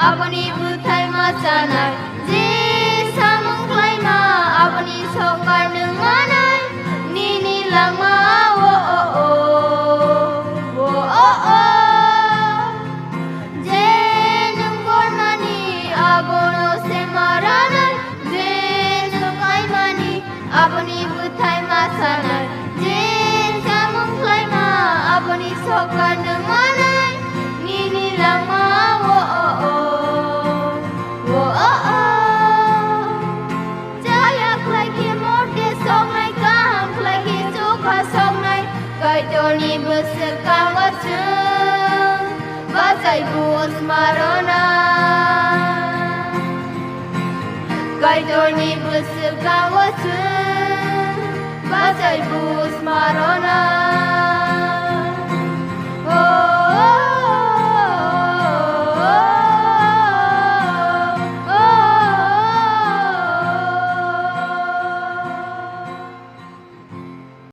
aboni buthai masanai je samung klaima aboni sokar nunganai nini lama wo je nunggor mani abono semaranai je nukai mani aboni buthai masanai je samung klaima aboni sokar nunganai nini lama wo Kaitoni bersekang wajah Bacai bus marona Kaitoni bersekang wajah Bacai bus marona